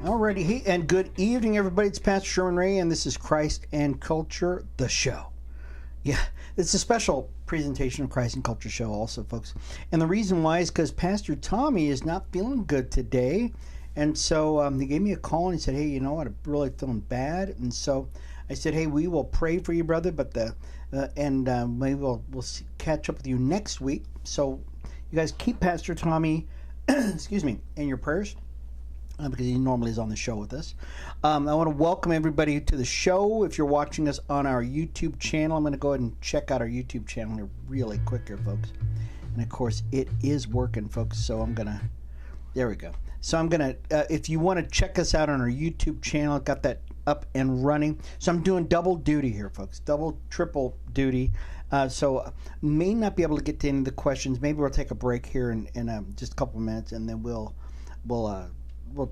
Alrighty, hey, and good evening, everybody. It's Pastor Sherman Ray, and this is Christ and Culture, the show. Yeah, it's a special presentation of Christ and Culture show also, folks. And the reason why is because Pastor Tommy is not feeling good today. And so he gave me a call and he said, hey, you know what, I'm really feeling bad. And so I said, hey, we will pray for you, brother, but maybe we'll catch up with you next week. So you guys keep Pastor Tommy, excuse me, in your prayers. Because he normally is on the show with us. I want to welcome everybody to the show. If you're watching us on our YouTube channel, I'm going to go ahead and check out our YouTube channel here really quick here, folks. And of course, it is working, folks. So I'm going to, there we go. So I'm going to, if you want to check us out on our YouTube channel, got that up and running. So I'm doing double duty here, folks. Double, triple duty. So may not be able to get to any of the questions. Maybe we'll take a break here in just a couple of minutes, and then we'll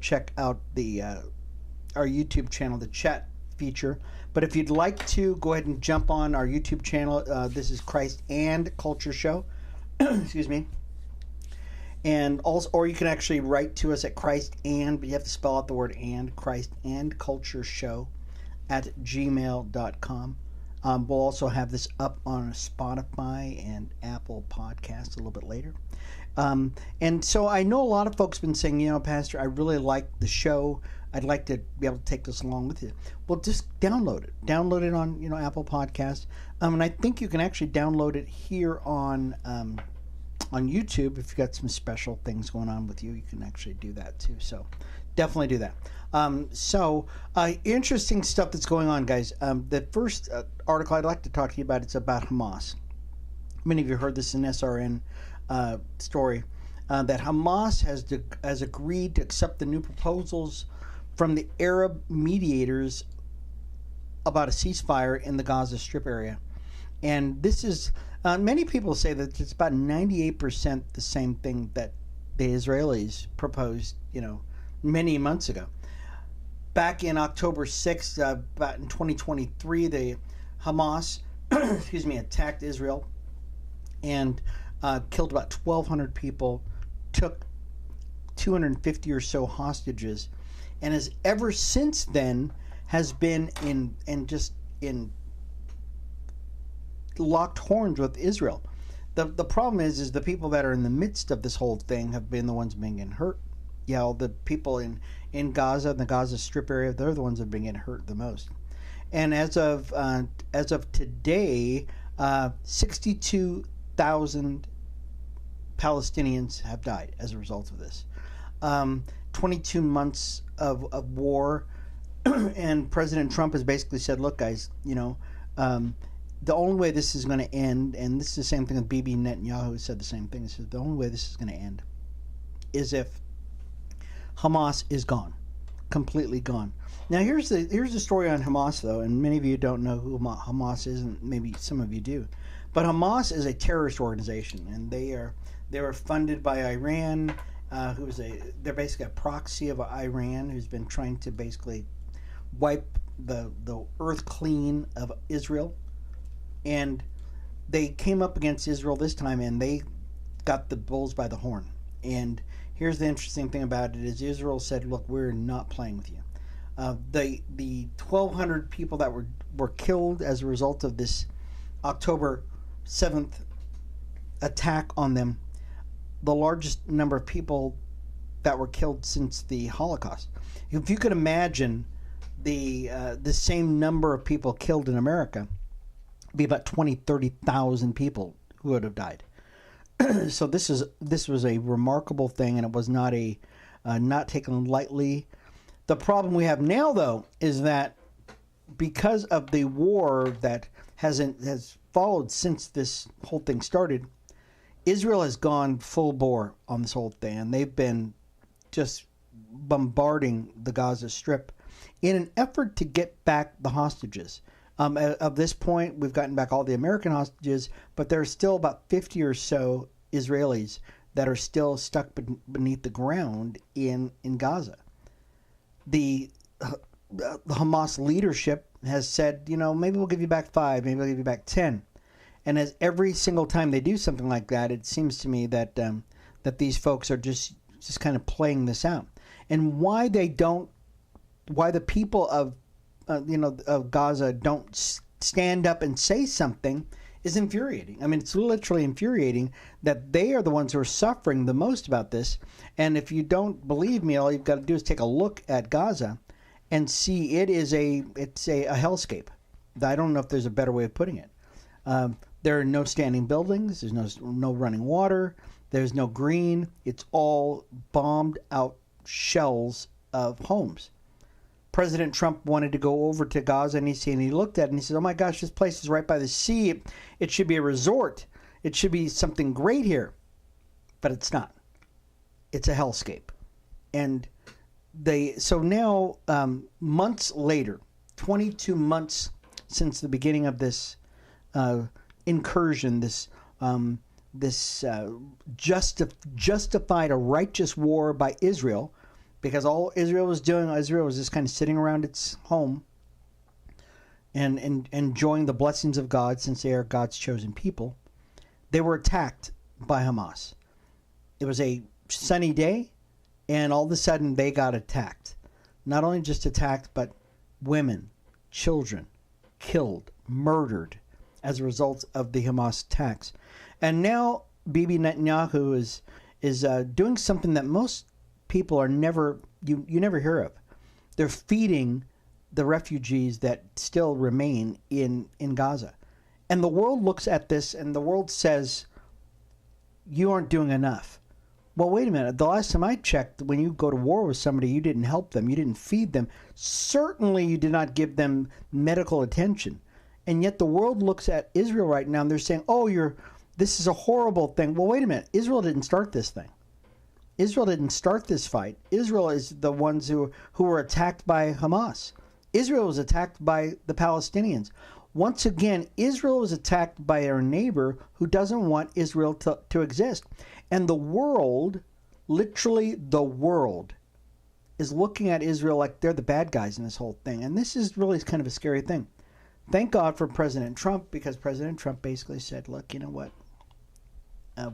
check out the our YouTube channel, the chat feature. But if you'd like to, go ahead and jump on our YouTube channel. This is Christ and Culture Show. Excuse me. And also, or you can actually write to us at Christ and, but you have to spell out the word and, Christ and Culture Show at gmail.com. We'll also have this up on Spotify and Apple Podcasts a little bit later. And so I know a lot of folks have been saying, you know, Pastor, I really like the show. I'd like to be able to take this along with you. Well, just download it. Download it on, you know, Apple Podcasts. And I think you can actually download it here on YouTube. If you've got some special things going on with you, you can actually do that too. So definitely do that. Interesting stuff that's going on, guys. The first article I'd like to talk to you about, it's about Hamas. Many of you heard this in SRN story, that Hamas has agreed to accept the new proposals from the Arab mediators about a ceasefire in the Gaza Strip area. And this is, many people say that it's about 98% the same thing that the Israelis proposed, you know, many months ago. Back in October 6th, about in 2023, the Hamas, attacked Israel and killed about 1,200 people, took 250 or so hostages, and has ever since then has been in locked horns with Israel. The problem is the people that are in the midst of this whole thing have been the ones being getting hurt. Yeah, the people in Gaza, the Gaza Strip area, they're the ones that have been getting hurt the most. And as of today, 62,000 Palestinians have died as a result of this. 22 months of war, and President Trump has basically said, look, guys, you know, the only way this is going to end, and this is the same thing with Bibi Netanyahu said the same thing, he said the only way this is going to end is if Hamas is gone, completely gone. Now here's the story on Hamas, though, and many of you don't know who Hamas is, and maybe some of you do. But Hamas is a terrorist organization, and they were funded by Iran, they're basically a proxy of Iran, who's been trying to basically wipe the earth clean of Israel. And they came up against Israel this time, and they got the bulls by the horn. And here's the interesting thing about it is Israel said, look, we're not playing with you. The 1,200 people that were killed as a result of this October 7th attack on them, the largest number of people that were killed since the Holocaust. If you could imagine the same number of people killed in America, it'd be about 30,000 people who would have died. So this was a remarkable thing, and it was not not taken lightly. The problem we have now, though, is that because of the war that has followed since this whole thing started, Israel has gone full bore on this whole thing, and they've been just bombarding the Gaza Strip in an effort to get back the hostages. At this point, we've gotten back all the American hostages, but there are still about 50 or so Israelis that are still stuck beneath the ground in Gaza. The Hamas leadership has said, you know, maybe we'll give you back 5, maybe we'll give you back 10. And as every single time they do something like that, it seems to me that that these folks are just kind of playing this out. And why they don't why the people of of Gaza don't stand up and say something is infuriating. I mean, it's literally infuriating that they are the ones who are suffering the most about this. And if you don't believe me, all you've got to do is take a look at Gaza and see it's a hellscape. I don't know if there's a better way of putting it. There are no standing buildings. There's no running water. There's no green. It's all bombed out shells of homes. President Trump wanted to go over to Gaza, and he looked at it and he said, "Oh my gosh, this place is right by the sea. It should be a resort. It should be something great here." But it's not. It's a hellscape. And so now, months later, 22 months since the beginning of this incursion, this justified a righteous war by Israel, because all Israel was just kind of sitting around its home and enjoying the blessings of God, since they are God's chosen people. They were attacked by Hamas. It was a sunny day, and all of a sudden they got attacked. Not only just attacked, but women, children, killed, murdered as a result of the Hamas attacks. And now Bibi Netanyahu is doing something that most people are never hear of. They're feeding the refugees that still remain in Gaza. And the world looks at this and the world says, you aren't doing enough. Well, wait a minute. The last time I checked, when you go to war with somebody, you didn't help them. You didn't feed them. Certainly you did not give them medical attention. And yet the world looks at Israel right now and they're saying, this is a horrible thing. Well, wait a minute. Israel didn't start this thing. Israel didn't start this fight. Israel is the ones who were attacked by Hamas. Israel was attacked by the Palestinians. Once again, Israel was attacked by our neighbor who doesn't want Israel to exist. And the world, literally the world, is looking at Israel like they're the bad guys in this whole thing. And this is really kind of a scary thing. Thank God for President Trump, because President Trump basically said, look, you know what?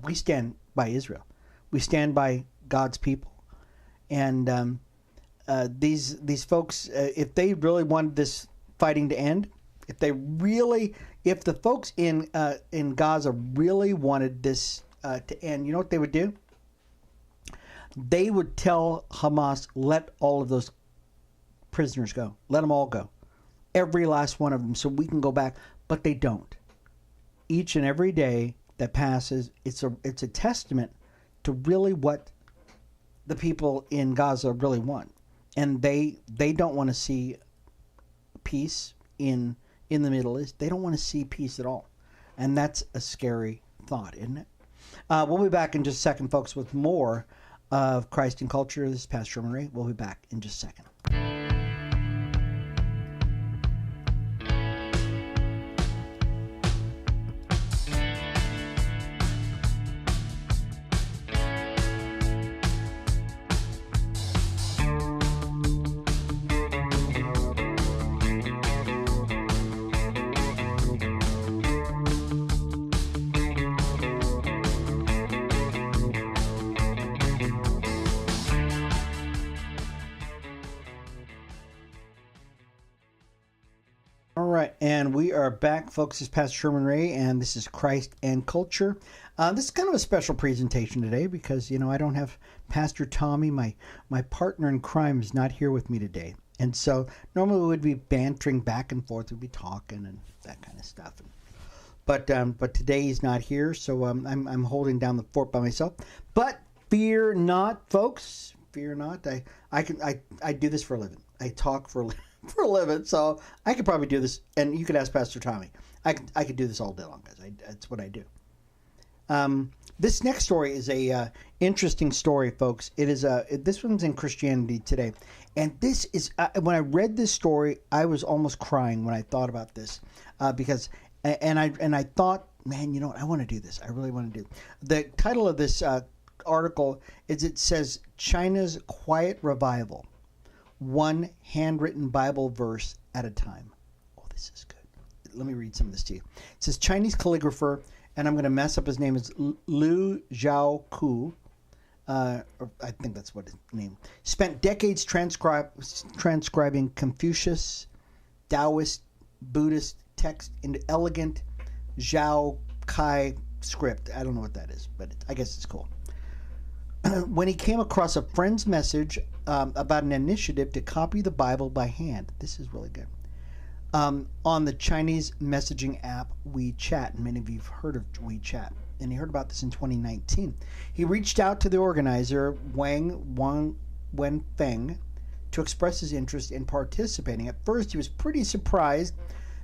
We stand by Israel. We stand by God's people. And these folks, if they really wanted this fighting to end, if the folks in Gaza really wanted this to end, you know what they would do? They would tell Hamas, let all of those prisoners go. Let them all go. Every last one of them, so we can go back. But they don't. Each and every day that passes, it's a testament to really what the people in Gaza really want. And they don't want to see peace in the Middle East. They don't want to see peace at all. And that's a scary thought, isn't it? We'll be back in just a second, folks, with more of Christ and Culture. This is Pastor Sherman Ray. We'll be back in just a second. All right, and we are back, folks. This is Pastor Sherman Ray, and this is Christ and Culture. This is kind of a special presentation today because, I don't have Pastor Tommy, my partner in crime, is not here with me today. And so normally we would be bantering back and forth, we'd be talking and that kind of stuff. But today he's not here, so I'm holding down the fort by myself. But fear not, folks. Fear not. I do this for a living. I talk for a living, so I could probably do this, and you could ask Pastor Tommy. I could do this all day long, guys. That's what I do. This next story is a interesting story, folks. It is this one's in Christianity Today, and this is when I read this story, I was almost crying when I thought about this because I thought, man, you know what? I want to do this. I really want to do. The title of this article is, it says, China's Quiet Revival. One handwritten Bible verse at a time. Oh, this is good. Let me read some of this to you. It says, Chinese calligrapher, and I'm going to mess up his name, is Liu Zhaoku, or I think that's what his name. Spent decades transcribing Confucius, Taoist, Buddhist text into elegant Zhao Kai script. I don't know what that is, but I guess it's cool. When he came across a friend's message about an initiative to copy the Bible by hand. This is really good. On the Chinese messaging app WeChat. Many of you have heard of WeChat. And he heard about this in 2019. He reached out to the organizer, Wang Wenfeng, to express his interest in participating. At first, he was pretty surprised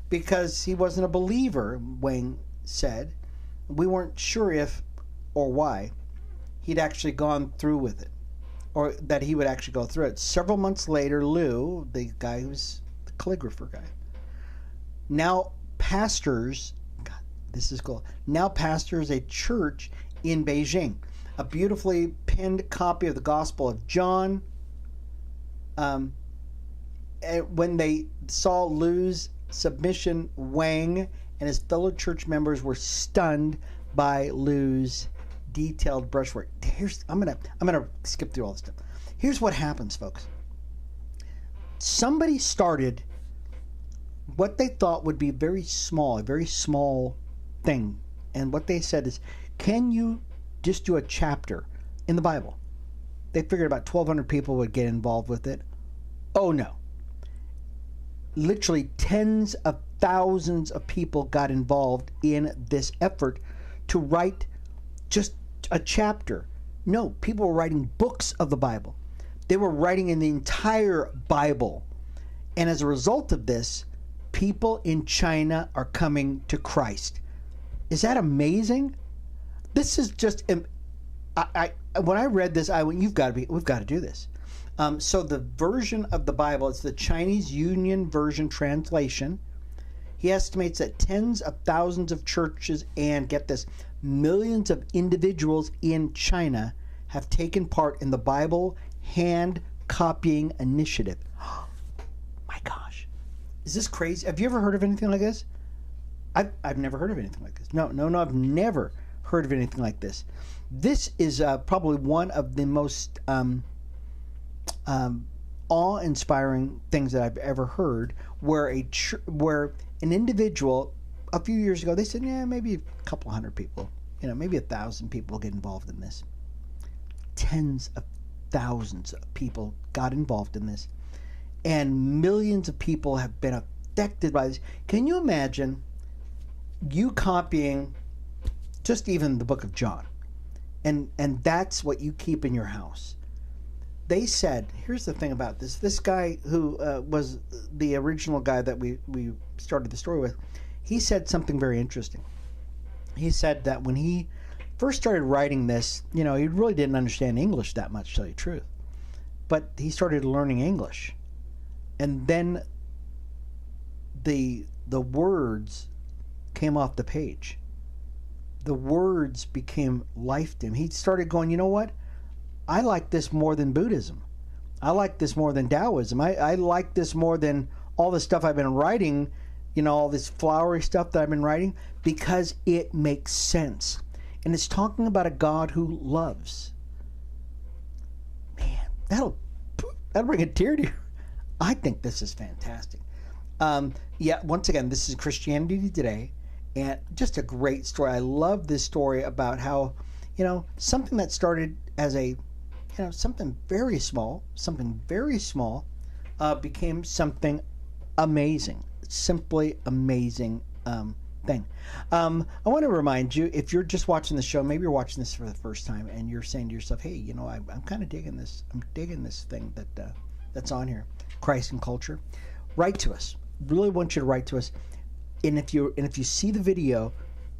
because he wasn't a believer, Wang said. We weren't sure if or why he'd actually gone through with it, or that he would actually go through it. Several months later, Liu, the guy who's the calligrapher guy, now pastors, God, this is cool, now pastors a church in Beijing. A beautifully penned copy of the Gospel of John. When they saw Liu's submission, Wang and his fellow church members were stunned by Liu's detailed brushwork. I'm gonna skip through all this stuff. Here's what happens, folks. Somebody started what they thought would be a very small thing, and what they said is, "Can you just do a chapter in the Bible?" They figured about 1,200 people would get involved with it. Oh no! Literally tens of thousands of people got involved in this effort to write just a chapter. No, people were writing books of the Bible. They were writing in the entire Bible. And as a result of this, people in China are coming to Christ. Is that amazing? This is just, when I read this, I went, we've got to do this. So the version of the Bible, it's the Chinese Union Version translation. He estimates that tens of thousands of churches and, get this, millions of individuals in China have taken part in the Bible hand copying initiative. My gosh. Is this crazy? Have you ever heard of anything like this? I've never heard of anything like this. No, I've never heard of anything like this. This is probably one of the most awe-inspiring things that I've ever heard, where an individual, a few years ago, they said, yeah, maybe a couple hundred people, maybe 1,000 people get involved in this. Tens of thousands of people got involved in this, and millions of people have been affected by this. Can you imagine you copying just even the book of John, and that's what you keep in your house? They said, here's the thing about this guy who was the original guy that we started the story with, he said something very interesting. He said that when he first started writing this, he really didn't understand English that much, to tell you the truth. But he started learning English. And then the words came off the page. The words became life to him. He started going, you know what? I like this more than Buddhism. I like this more than Taoism. I like this more than all the stuff I've been writing, all this flowery stuff that I've been writing, because it makes sense. And it's talking about a God who loves. Man, that'll bring a tear to you. I think this is fantastic. Once again, this is Christianity Today, and just a great story. I love this story about how, something that started as something very small, became something amazing, simply amazing thing. I want to remind you, if you're just watching the show, maybe you're watching this for the first time, and you're saying to yourself, hey, I'm kind of digging this. I'm digging this thing that's on here, Christ and Culture. Write to us. Really want you to write to us. And if you see the video,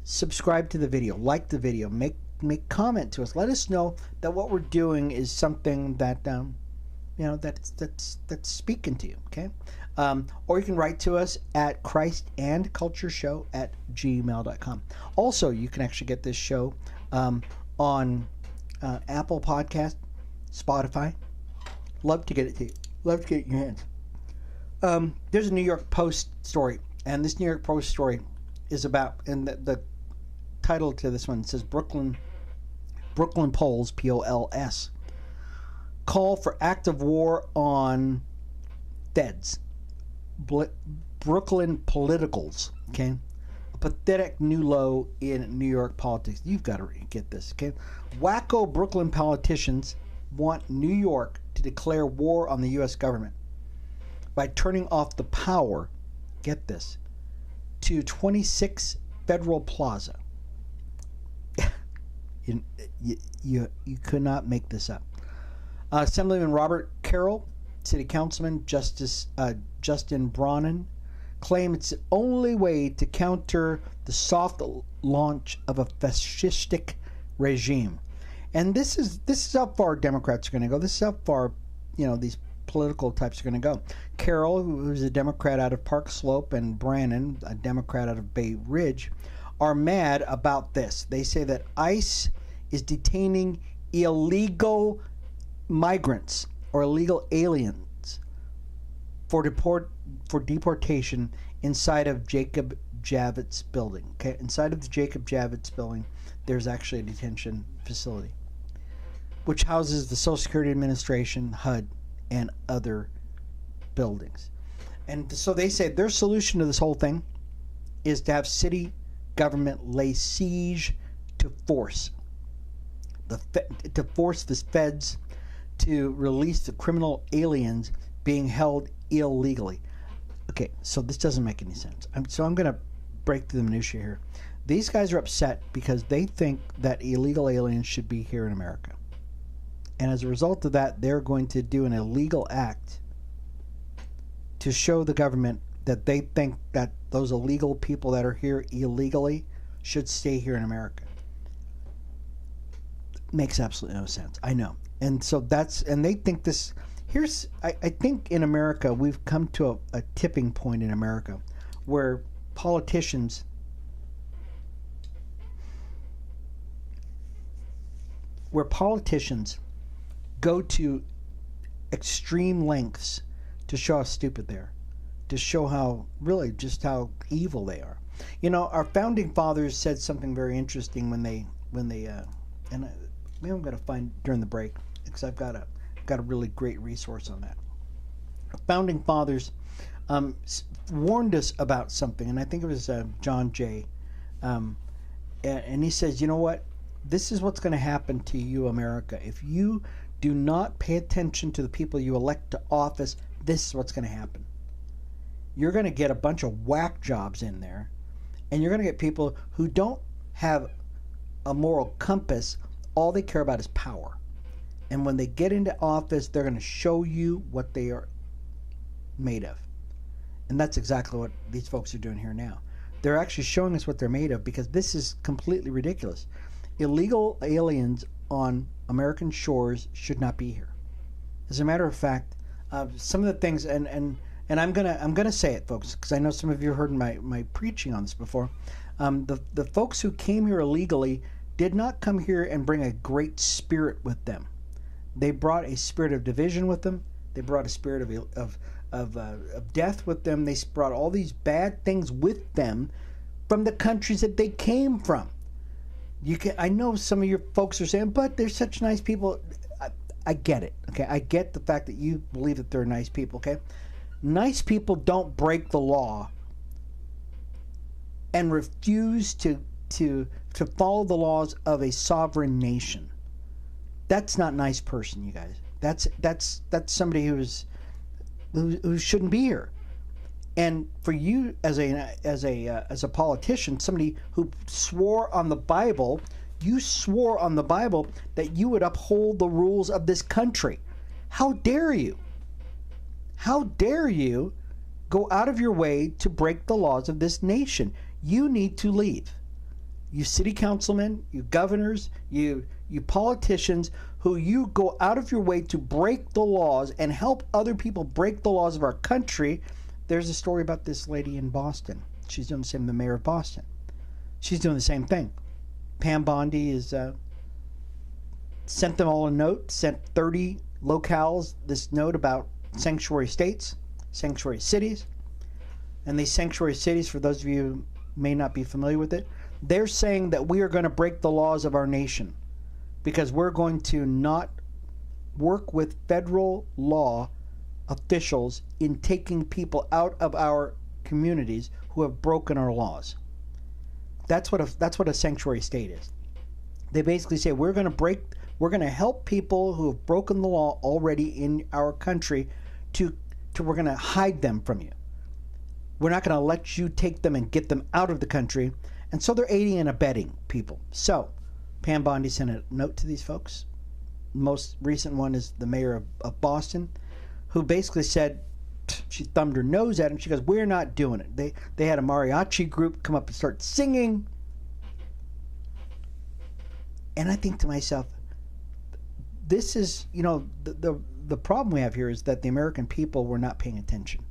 subscribe to the video, like the video, make comment to us. Let us know that what we're doing is something that that's speaking to you. Okay, or you can write to us at christandcultureshow@gmail.com. Also, you can actually get this show on Apple Podcast, Spotify. Love to get it to you. Love to get it in your hands. There's a New York Post story, and this New York Post story is about, and the title to this one says Brooklyn Brooklyn Pols, P-O-L-S, call for active war on feds. Brooklyn politicals, okay? A pathetic new low in New York politics. You've got to get this, okay? Wacko Brooklyn politicians want New York to declare war on the U.S. government by turning off the power, get this, to 26 Federal Plaza. You could not make this up. Assemblyman Robert Carroll, City Councilman Justin Bronin, claim it's the only way to counter the soft launch of a fascistic regime. And this is how far Democrats are going to go. This is how far, these political types are going to go. Carroll, who's a Democrat out of Park Slope, and Brannon, a Democrat out of Bay Ridge, are mad about this. They say that ICE is detaining illegal migrants or illegal aliens for deportation inside of Jacob Javits building. Okay, inside of the Jacob Javits building, there's actually a detention facility, which houses the Social Security Administration, HUD, and other buildings. And so they say their solution to this whole thing is to have city government lay siege to force the feds to release the criminal aliens being held illegally. Okay, so this doesn't make any sense. I'm going to break through the minutiae here. These guys are upset because they think that illegal aliens should be here in America. And as a result of that, they're going to do an illegal act to show the government that they think that those illegal people that are here illegally should stay here in America. Makes absolutely no sense. I know. And so they think this, I think in America, we've come to a tipping point in America where politicians go to extreme lengths to show how stupid they are, to show how evil they are. Our founding fathers said something very interesting when they maybe I'm going to find during the break, because I've got a really great resource on that. Our founding fathers warned us about something, and I think it was John Jay, and he says, you know what? This is what's going to happen to you, America. If you do not pay attention to the people you elect to office, this is what's going to happen. You're going to get a bunch of whack jobs in there, and you're going to get people who don't have a moral compass. All they care about is power. And when they get into office, they're going to show you what they are made of. And that's exactly what these folks are doing here now. They're actually showing us what they're made of, because this is completely ridiculous. Illegal aliens on American shores should not be here. As a matter of fact, some of the things, and I'm gonna say it, folks, because I know some of you heard my preaching on this before. The folks who came here illegally did not come here and bring a great spirit with them. They brought a spirit of division with them. They brought a spirit of death with them. They brought all these bad things with them from the countries that they came from. I know some of your folks are saying, but they're such nice people. I get it. Okay, I get the fact that you believe that they're nice people. Okay, nice people don't break the law and refuse to follow the laws of a sovereign nation. That's not a nice person, you guys. That's somebody who shouldn't be here. And for you as a politician, somebody who swore on the Bible, you swore on the Bible that you would uphold the rules of this country. How dare you? How dare you go out of your way to break the laws of this nation? You need to leave. You city councilmen, you governors, you politicians who you go out of your way to break the laws and help other people break the laws of our country. There's a story about this lady in Boston. She's doing the same, the mayor of Boston. She's doing the same thing. Pam Bondi is sent them all a note, sent 30 locales this note about sanctuary states, sanctuary cities. And these sanctuary cities, for those of you who may not be familiar with it, they're saying that we are going to break the laws of our nation. because we're going to not work with federal law officials in taking people out of our communities who have broken our laws. That's what a sanctuary state is. They basically say we're going to help people who have broken the law already in our country we're going to hide them from you. We're not going to let you take them and get them out of the country. And so they're aiding and abetting people. So Pam Bondi sent a note to these folks. Most recent one is the mayor of Boston, who basically said, she thumbed her nose at him. She goes, we're not doing it. They had a mariachi group come up and start singing. And I think to myself, this is, the problem we have here is that the American people were not paying attention.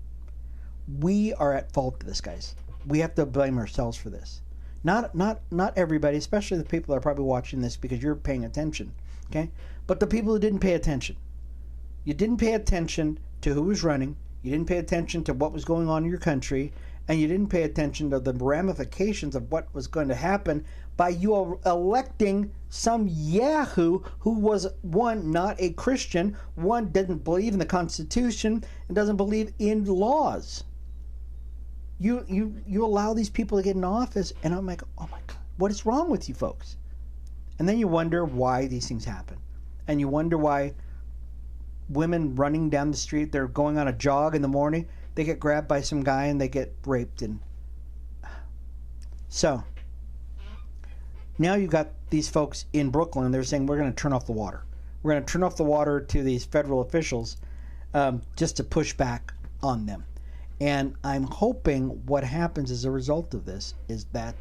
We are at fault for this, guys. We have to blame ourselves for this. Not everybody, especially the people that are probably watching this because you're paying attention, okay? But the people who didn't pay attention. You didn't pay attention to who was running. You didn't pay attention to what was going on in your country. And you didn't pay attention to the ramifications of what was going to happen by you electing some yahoo who was, one, not a Christian, one, didn't believe in the Constitution, and doesn't believe in laws. You allow these people to get in office, and I'm like, oh my God, what is wrong with you folks? And then you wonder why these things happen. And you wonder why women running down the street, they're going on a jog in the morning, they get grabbed by some guy and they get raped. And so now you've got these folks in Brooklyn, they're saying we're going to turn off the water. We're going to turn off the water to these federal officials just to push back on them. And I'm hoping what happens as a result of this is that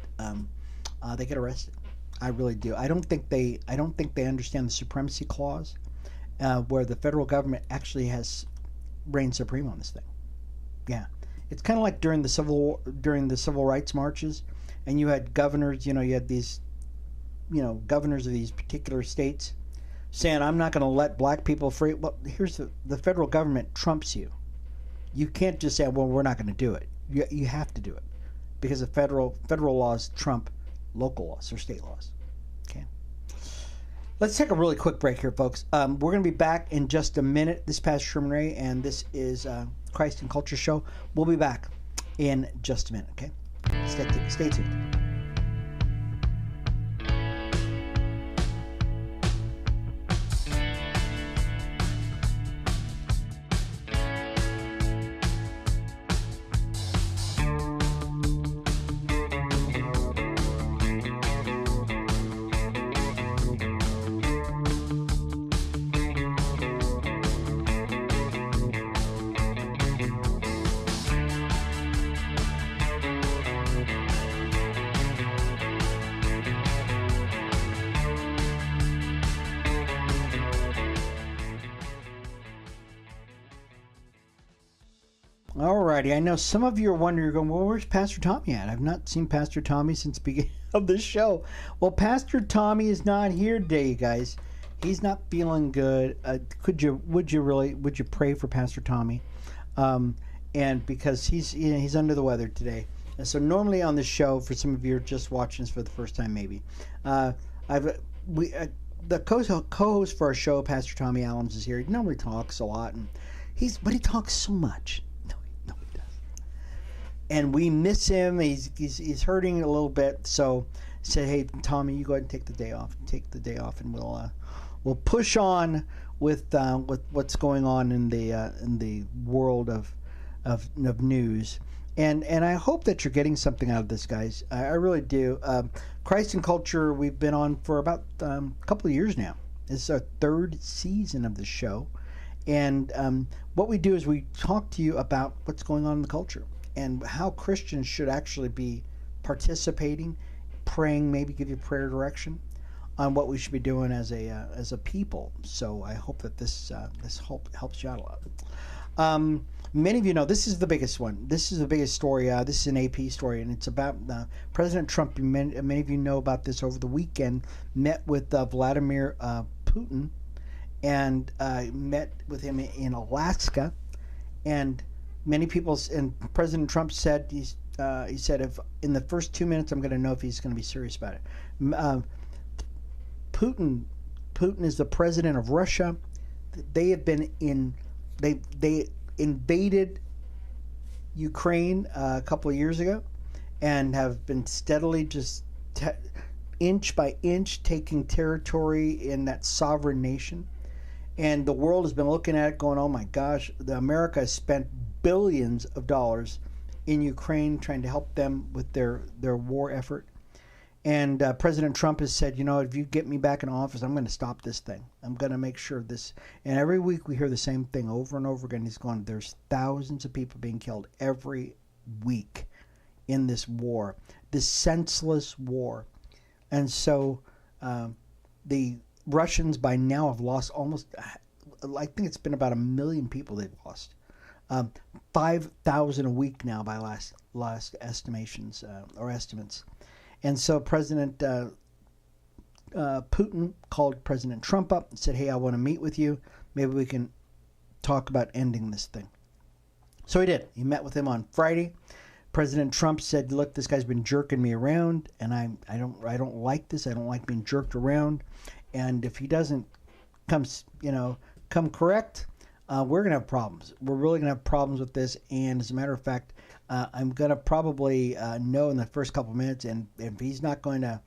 they get arrested. I really do. I don't think they understand the supremacy clause, where the federal government actually has reigned supreme on this thing. Yeah, it's kind of like during the civil rights marches, and you had governors. You had these, governors of these particular states saying, "I'm not going to let black people free." Well, here's the federal government trumps you. You can't just say, "Well, we're not going to do it." You have to do it because the federal laws trump local laws or state laws. Okay. Let's take a really quick break here, folks. We're going to be back in just a minute. This is Pastor Sherman Ray, and this is Christ and Culture Show. We'll be back in just a minute. Okay. Stay tuned. Alrighty, I know some of you are wondering, you're going, well, where's Pastor Tommy at? I've not seen Pastor Tommy since the beginning of the show. Well, Pastor Tommy is not here today, you guys. He's not feeling good. Would you pray for Pastor Tommy? And because he's under the weather today. And so normally on the show, for some of you who are just watching this for the first time, maybe, the co-host for our show, Pastor Tommy Allums, is here. He normally talks a lot, but he talks so much. And we miss him. He's hurting a little bit. So I said, hey, Tommy, you go ahead and take the day off. And we'll push on with what's going on in the world of news. And I hope that you're getting something out of this, guys. I really do. Christ and Culture, we've been on for about a couple of years now. This is our third season of the show. And what we do is we talk to you about what's going on in the culture and how Christians should actually be participating, praying, maybe give you prayer direction on what we should be doing as a people. So I hope that this helps you out a lot. Many of you know this is the biggest one. This is the biggest story. This is an AP story, and it's about President Trump. Many of you know about this over the weekend. Met with Vladimir Putin, and met with him in Alaska, and many people, and President Trump said he said, if in the first 2 minutes I'm going to know if he's going to be serious about it. Putin Putin is the president of Russia. They have been they invaded Ukraine a couple of years ago and have been steadily just inch by inch taking territory in that sovereign nation. And the world has been looking at it going, oh my gosh, America has spent billions of dollars in Ukraine trying to help them with their war effort. And President Trump has said, if you get me back in office, I'm going to stop this thing. I'm going to make sure this. And every week we hear the same thing over and over again. He's going, there's thousands of people being killed every week in this war, this senseless war. And so the Russians by now have lost almost, I think it's been about 1 million people they've lost. 5,000 a week now by last estimations or estimates. And so President Putin called President Trump up and said, hey, I want to meet with you. Maybe we can talk about ending this thing. So he did. He met with him on Friday. President Trump said, look, this guy's been jerking me around, and I don't like this. I don't like being jerked around. And if he doesn't come correct, we're going to have problems. We're really going to have problems with this. And as a matter of fact, I'm going to probably know in the first couple of minutes. And if he's not going to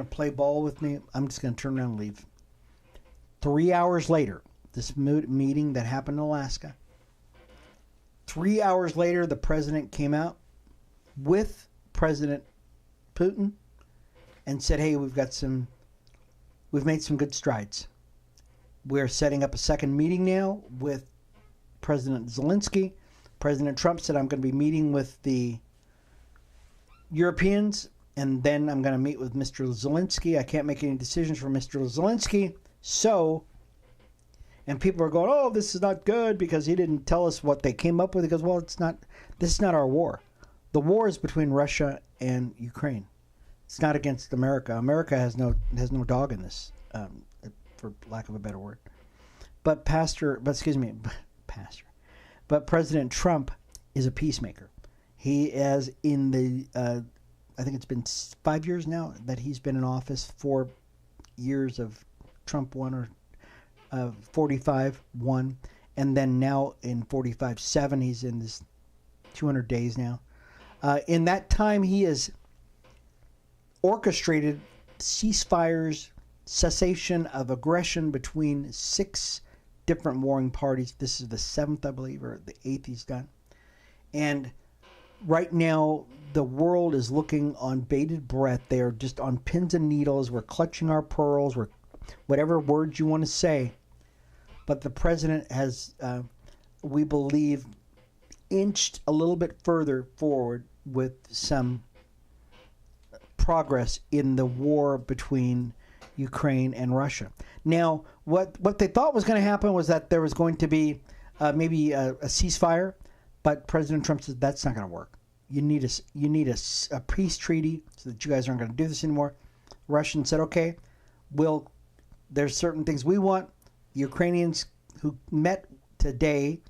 play ball with me, I'm just going to turn around and leave. 3 hours later, this meeting that happened in Alaska. 3 hours later, the president came out with President Putin and said, hey, we've made some good strides. We're setting up a second meeting now with President Zelensky. President Trump said, I'm going to be meeting with the Europeans, and then I'm going to meet with Mr. Zelensky. I can't make any decisions for Mr. Zelensky. So, and people are going, oh, this is not good because he didn't tell us what they came up with. He goes, well, this is not our war. The war is between Russia and Ukraine. It's not against America. America has no dog in this, for lack of a better word. But President Trump is a peacemaker. He is in the, I think it's been 5 years now that he's been in office. 4 years of Trump 1 or 45 1, and then now in 45-7, he's in this 200 days now. In that time, he has orchestrated ceasefires, cessation of aggression between 6 different warring parties. This is the 7th, I believe, or the 8th he's done. And right now, the world is looking on bated breath. They are just on pins and needles. We're clutching our pearls. We're whatever words you want to say. But the president has, we believe, inched a little bit further forward with some progress in the war between Ukraine and Russia. Now, what they thought was going to happen was that there was going to be maybe a ceasefire, but President Trump said that's not going to work. You need a peace treaty so that you guys aren't going to do this anymore. Russians said, okay, there's certain things we want. Ukrainians who met today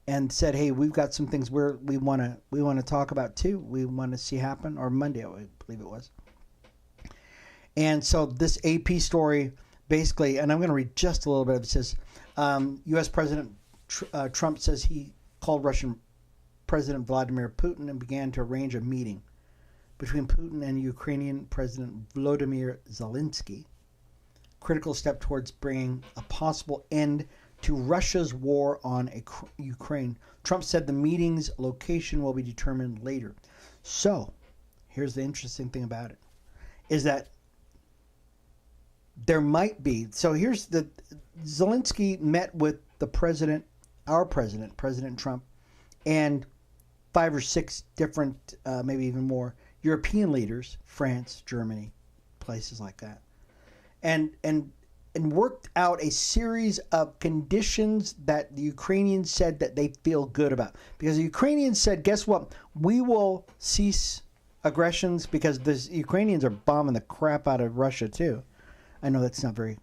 and said, hey, we've got some things we want to talk about too. We want to see happen, or Monday, I believe it was. And so this AP story basically, and I'm going to read just a little bit of it, says, U.S. President Trump says he called Russian President Vladimir Putin and began to arrange a meeting between Putin and Ukrainian President Volodymyr Zelensky. Critical step towards bringing a possible end to Russia's war on Ukraine. Trump said the meeting's location will be determined later. So, here's the interesting thing about it, is that there might be, Zelensky met with the president, our president, President Trump, and 5 or 6 different, maybe even more, European leaders, France, Germany, places like that. And worked out a series of conditions that the Ukrainians said that they feel good about. Because the Ukrainians said, guess what? We will cease aggressions because the Ukrainians are bombing the crap out of Russia too. I know that's not very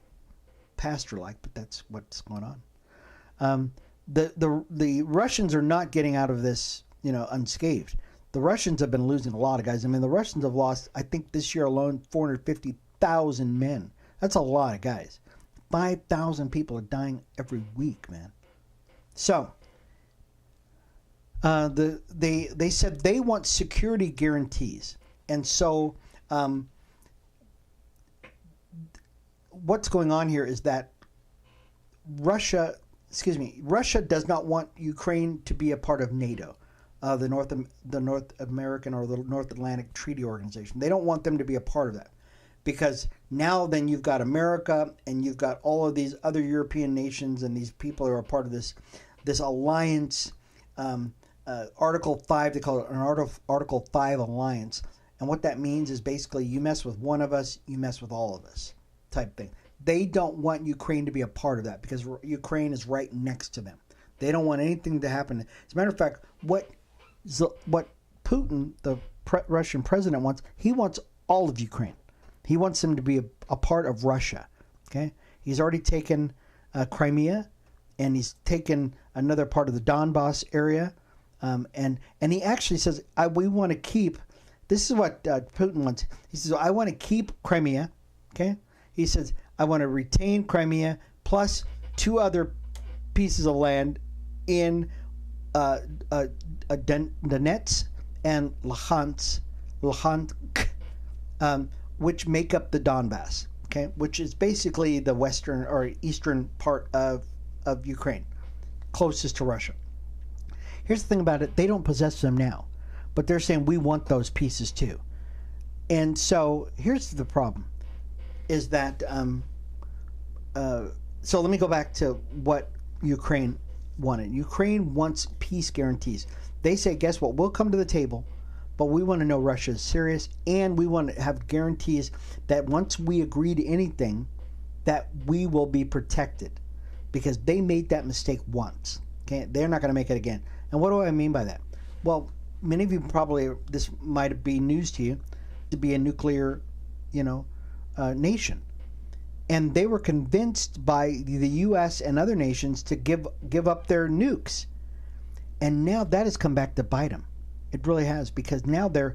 pastor-like, but that's what's going on. The Russians are not getting out of this, unscathed. The Russians have been losing a lot of guys. I mean, the Russians have lost, I think this year alone, 450,000 men. That's a lot of guys. 5,000 people are dying every week, man. So, they said they want security guarantees. And so, what's going on here is that Russia does not want Ukraine to be a part of NATO, the North American or the North Atlantic Treaty Organization. They don't want them to be a part of that, because now then you've got America and you've got all of these other European nations, and these people are a part of this alliance. Article 5, they call it an Article 5 alliance. And what that means is basically you mess with one of us, you mess with all of us type thing. They don't want Ukraine to be a part of that because Ukraine is right next to them. They don't want anything to happen. As a matter of fact, what Putin, the Russian president, wants, he wants all of Ukraine. He wants them to be a part of Russia. Okay, he's already taken Crimea, and he's taken another part of the Donbass area, and he actually says, we want to keep. This is what Putin wants. He says, I want to keep Crimea. Okay, he says, I want to retain Crimea plus 2 other pieces of land in Donetsk and Luhansk, which make up the Donbass, okay, which is basically the western or eastern part of Ukraine, closest to Russia. Here's the thing about it. They don't possess them now, but they're saying we want those pieces too. And so here's the problem, is that, so let me go back to what Ukraine wanted. Ukraine wants peace guarantees. They say, guess what? We'll come to the table, but we want to know Russia is serious, and we want to have guarantees that once we agree to anything, that we will be protected, because they made that mistake once. Okay, they're not going to make it again. And what do I mean by that? Well, many of you probably, this might be news to you, to be a nuclear, nation. And they were convinced by the U.S. and other nations to give up their nukes, and now that has come back to bite them. It really has, because now they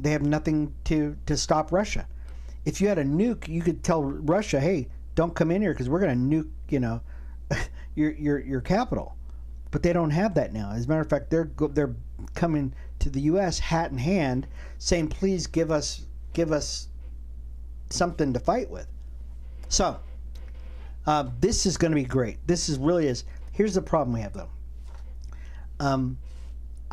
have nothing to stop Russia. If you had a nuke, you could tell Russia, hey, don't come in here because we're going to nuke, your capital. But they don't have that now. As a matter of fact, they're coming to the U.S. hat in hand, saying, please give us something to fight with. So, this is going to be great. This really is. Here's the problem we have, though.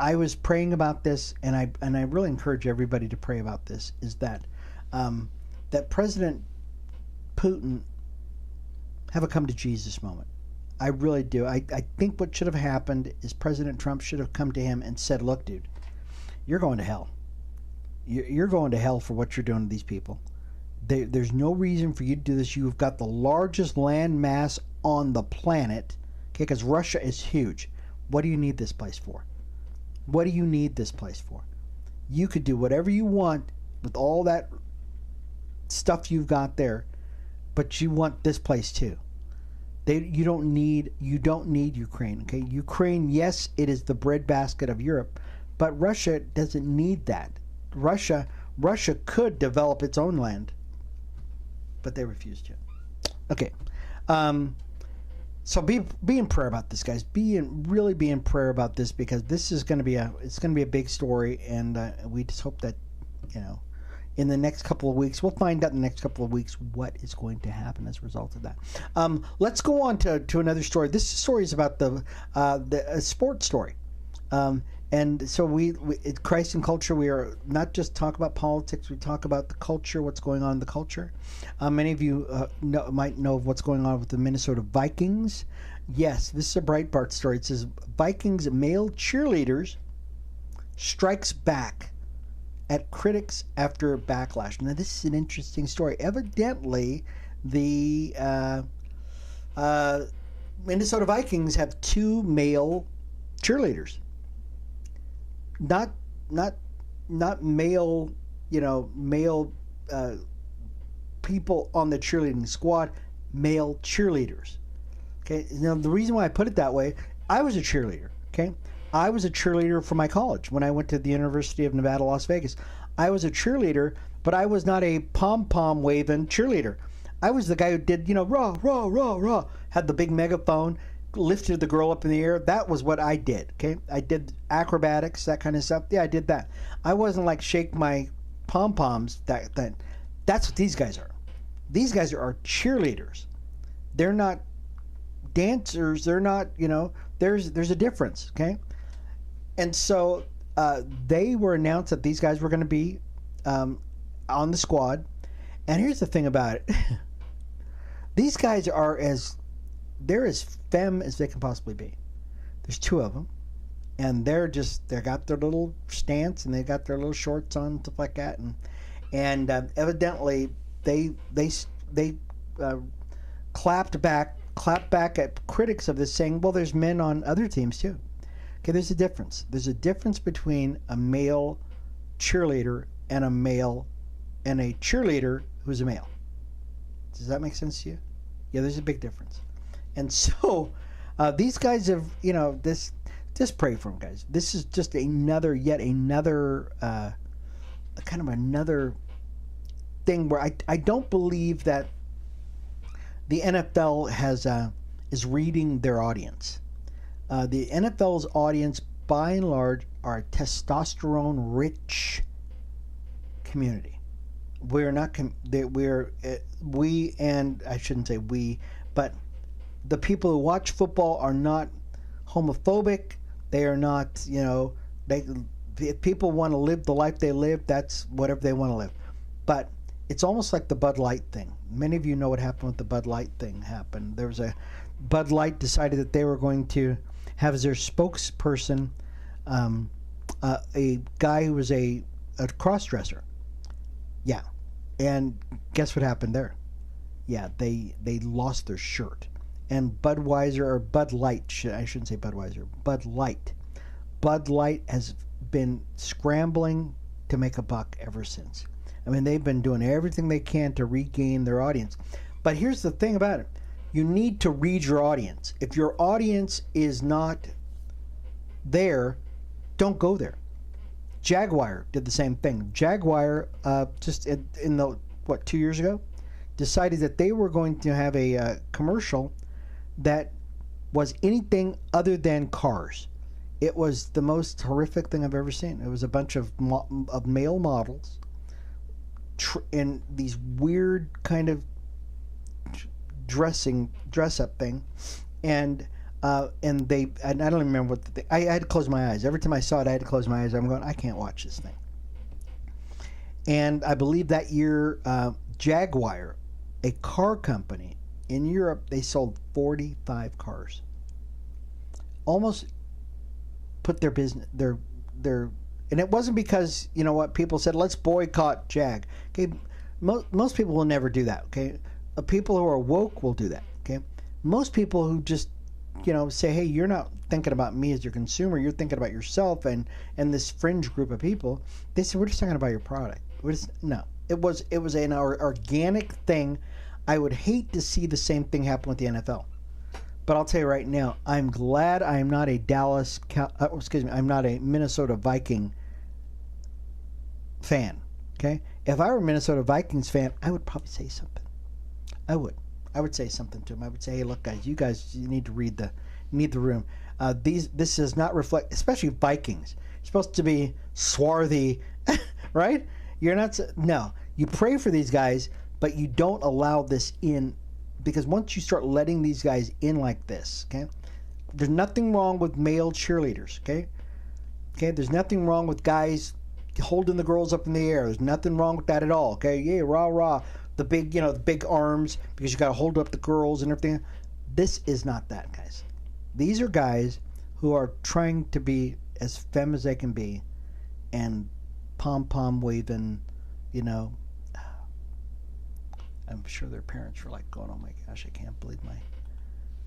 I was praying about this, and I really encourage everybody to pray about this, is that that President Putin have a come to Jesus moment. I really do. I think what should have happened is President Trump should have come to him and said, look, dude, you're going to hell. You're going to hell for what you're doing to these people. There's no reason for you to do this. You've got the largest land mass on the planet, okay, because Russia is huge. What do you need this place for? What do you need this place for? You could do whatever you want with all that stuff you've got there, but you want this place too. You don't need Ukraine, okay? Ukraine, yes, it is the breadbasket of Europe, but Russia doesn't need that. Russia could develop its own land, but they refuse to. Okay, so be in prayer about this, guys. Really be in prayer about this, because this is going to be a big story, and we just hope that in the next couple of weeks, we'll find out in the next couple of weeks what is going to happen as a result of that. Let's go on to another story. This story is about the sports story. And so we at Christ&Culture, we are not just talk about politics, we talk about the culture, what's going on in the culture. Many of you might know of what's going on with the Minnesota Vikings. Yes, this is a Breitbart story. It says, Vikings male cheerleaders strikes back at critics after backlash. Now, this is an interesting story. Evidently, the Minnesota Vikings have 2 male cheerleaders. Not male, male people on the cheerleading squad, male cheerleaders. Okay, now the reason why I put it that way, I was a cheerleader. Okay, I was a cheerleader for my college when I went to the University of Nevada, Las Vegas. I was a cheerleader, but I was not a pom-pom waving cheerleader. I was the guy who did, rah, rah, rah, rah, had the big megaphone, lifted the girl up in the air. That was what I did, okay? I did acrobatics, that kind of stuff. Yeah, I did that. I wasn't like shake my pom-poms. That's what these guys are. These guys are cheerleaders. They're not dancers. They're not, there's a difference, okay? And so they were announced that these guys were going to be on the squad. And here's the thing about it. These guys they're as femme as they can possibly be. There's two of them. And they got their little stance and they got their little shorts on, stuff like that. And evidently they clapped back at critics of this, saying, well, there's men on other teams too. Okay, there's a difference. There's a difference between a male cheerleader and a cheerleader who's a male. Does that make sense to you? Yeah, there's a big difference. And so these guys have, just pray for them, guys. This is just yet another kind of another thing where I don't believe that the NFL is reading their audience. The NFL's audience, by and large, are a testosterone-rich community. We're not. We and I shouldn't say we, but the people who watch football are not homophobic. They are not. If people want to live the life they live, that's whatever they want to live. But it's almost like the Bud Light thing. Many of you know what happened with the Bud Light thing. There was a Bud Light decided that they were going to have as their spokesperson a guy who was a cross-dresser. Yeah. And guess what happened there? Yeah, they lost their shirt. And Budweiser, or Bud Light, I shouldn't say Budweiser, Bud Light. Bud Light has been scrambling to make a buck ever since. I mean, they've been doing everything they can to regain their audience. But here's the thing about it. You need to read your audience. If your audience is not there, don't go there. Jaguar did the same thing. Jaguar, just in the, 2 years ago, decided that they were going to have a commercial that was anything other than cars. It was the most horrific thing I've ever seen. It was a bunch of male models in these weird kind of dress up thing, and I don't even remember what I had to close my eyes. Every time I saw it, I had to close my eyes. I'm going, I can't watch this thing. And I believe that year, Jaguar, a car company in Europe, they sold 45 cars. Almost put their business, and it wasn't because, people said, let's boycott Jag. Okay, most people will never do that. Okay, people who are woke will do that. Okay, most people who just, say, hey, you're not thinking about me as your consumer, you're thinking about yourself and this fringe group of people. They said, we're just talking about your product. No, it was an organic thing. I would hate to see the same thing happen with the NFL. But I'll tell you right now, I'm glad I am not I'm not a Minnesota Viking fan. Okay? If I were a Minnesota Vikings fan, I would probably say something. I would say something to them. I would say, hey, look, guys, you need to read the room. This does not reflect, especially Vikings. You're supposed to be swarthy, right? You're not. No, you pray for these guys, but you don't allow this in, because once you start letting these guys in like this, okay, there's nothing wrong with male cheerleaders, okay, there's nothing wrong with guys holding the girls up in the air. There's nothing wrong with that at all, okay, yeah, rah rah, the big arms, because you got to hold up the girls and everything. This is not that, guys. These are guys who are trying to be as femme as they can be, and pom-pom waving, I'm sure their parents were like going, oh my gosh, I can't believe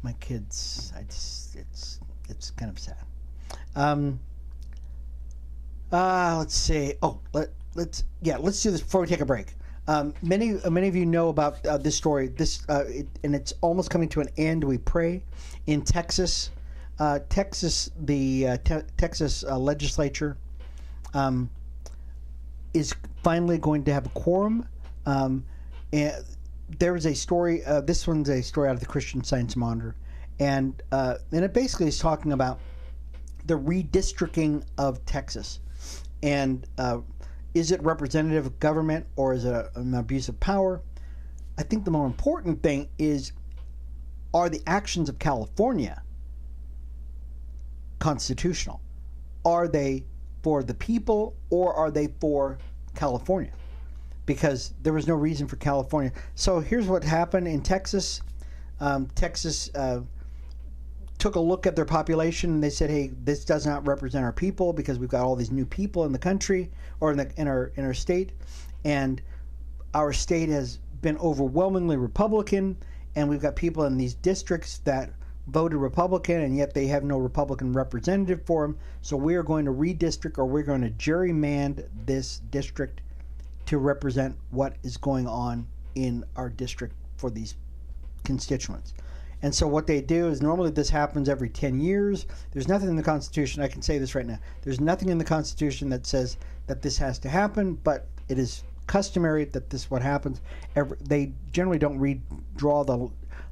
my kids. It's kind of sad. Let's see. Oh, let's do this before we take a break. Many of you know about this story. And it's almost coming to an end. We pray in Texas. Texas legislature is finally going to have a quorum. And there was a story. This one's a story out of the Christian Science Monitor, and it basically is talking about the redistricting of Texas, and is it representative of government or is it an abuse of power? I think the more important thing is, are the actions of California constitutional? Are they for the people or are they for California? Because there was no reason for California. So here's what happened in Texas. Texas took a look at their population and they said, hey, this does not represent our people because we've got all these new people in the country or in our state, and our state has been overwhelmingly Republican, and we've got people in these districts that voted Republican and yet they have no Republican representative for them. So we are going to redistrict, or we're going to gerrymander this district to represent what is going on in our district for these constituents. And so what they do is, normally this happens every 10 years. There's nothing in the Constitution, I can say this right now, there's nothing in the Constitution that says that this has to happen, but it is customary that this is what happens. They generally don't redraw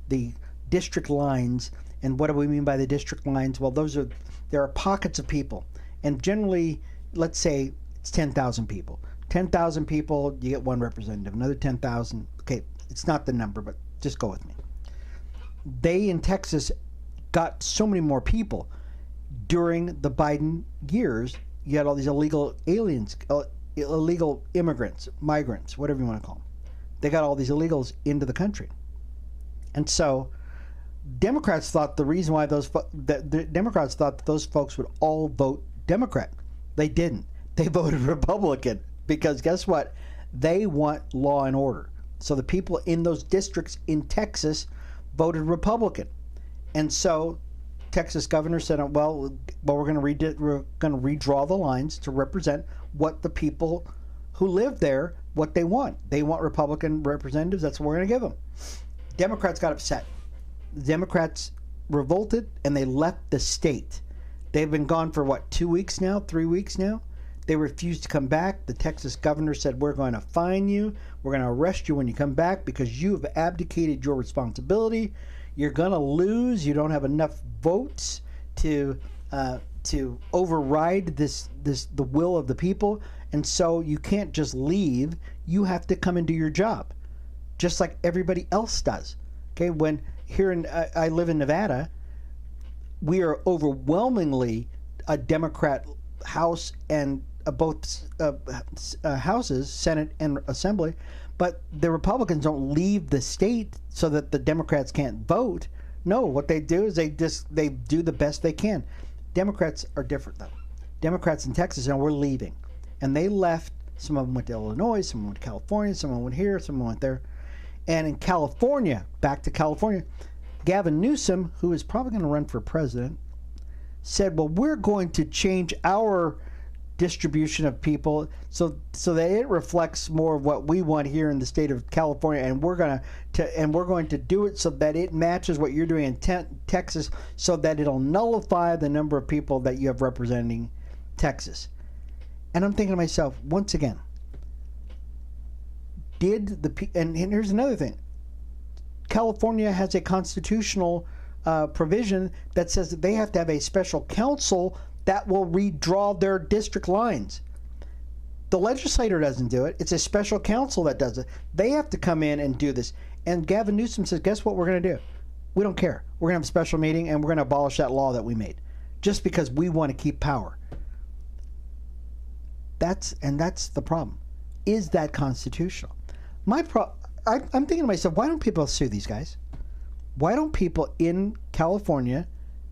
the district lines. And what do we mean by the district lines? Well, there are pockets of people. And generally, let's say it's 10,000 people. 10,000 people, you get one representative. Another 10,000, okay, it's not the number, but just go with me. They in Texas got so many more people during the Biden years. You had all these illegal aliens, illegal immigrants, migrants, whatever you want to call them. They got all these illegals into the country. And so Democrats thought the reason why the Democrats thought that those folks would all vote Democrat. They didn't. They voted Republican because guess what? They want law and order. So the people in those districts in Texas voted Republican. And so Texas governor said, well, we're going to redraw the lines to represent what the people who live there, what they want. They want Republican representatives. That's what we're going to give them. Democrats got upset. The Democrats revolted and they left the state. They've been gone for 2 weeks now, 3 weeks now. They refused to come back. The Texas governor said, we're going to fine you. We're going to arrest you when you come back because you have abdicated your responsibility. You're going to lose. You don't have enough votes to override the will of the people. And so you can't just leave. You have to come and do your job, just like everybody else does. Okay, when I live in Nevada, we are overwhelmingly a Democrat House and both houses, Senate and Assembly, but the Republicans don't leave the state so that the Democrats can't vote. No, what they do is they do the best they can. Democrats are different though. Democrats in Texas, we're leaving, and they left. Some of them went to Illinois, some went to California, some went here, some went there. And in California, back to California, Gavin Newsom, who is probably going to run for president, said, well, we're going to change our distribution of people so that it reflects more of what we want here in the state of California, and we're going to do it so that it matches what you're doing in Texas, so that it'll nullify the number of people that you have representing Texas. And I'm thinking to myself, once again, and here's another thing. California has a constitutional provision that says that they have to have a special counsel that will redraw their district lines. The legislator doesn't do it. It's a special counsel that does it. They have to come in and do this. And Gavin Newsom says, guess what we're going to do? We don't care. We're going to have a special meeting and we're going to abolish that law that we made just because we want to keep power. That's the problem. Is that constitutional? I'm thinking to myself, why don't people sue these guys? Why don't people in California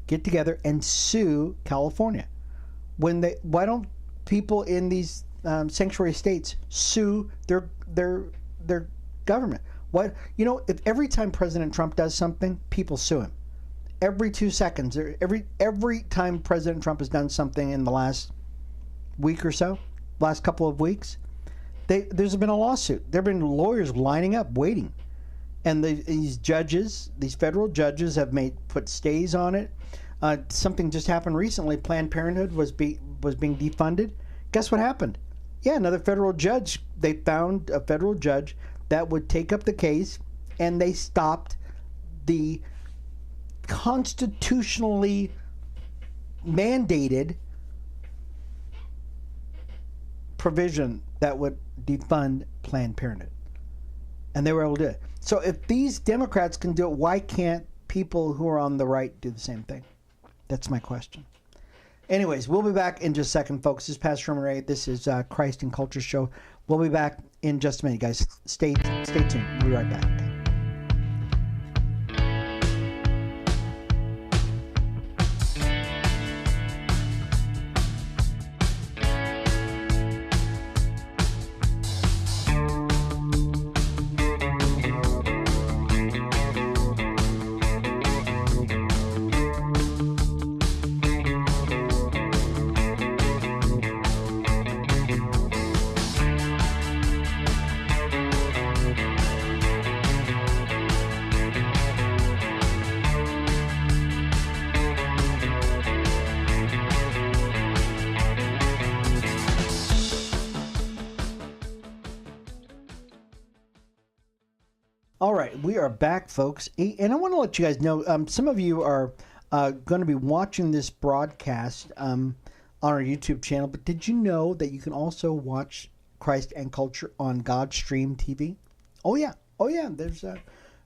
get together and sue California? Why don't people in these sanctuary states sue their government? If every time President Trump does something, people sue him. Every 2 seconds, every time President Trump has done something in the last week or so, last couple of weeks, there's been a lawsuit. There have been lawyers lining up, waiting. And these federal judges have put stays on it. Something just happened recently. Planned Parenthood was being defunded. Guess what happened? Yeah, another federal judge. They found a federal judge that would take up the case and they stopped the constitutionally mandated provision that would defund Planned Parenthood. And they were able to do it. So if these Democrats can do it, why can't people who are on the right do the same thing? That's my question. Anyways, we'll be back in just a second, folks. This is Pastor Sherman Ray. This is Christ and Culture Show. We'll be back in just a minute, guys. Stay tuned. We'll be right back. All right, we are back, folks, and I want to let you guys know, some of you are going to be watching this broadcast on our YouTube channel, but did you know that you can also watch Christ and Culture on Godstream TV? Oh yeah, there's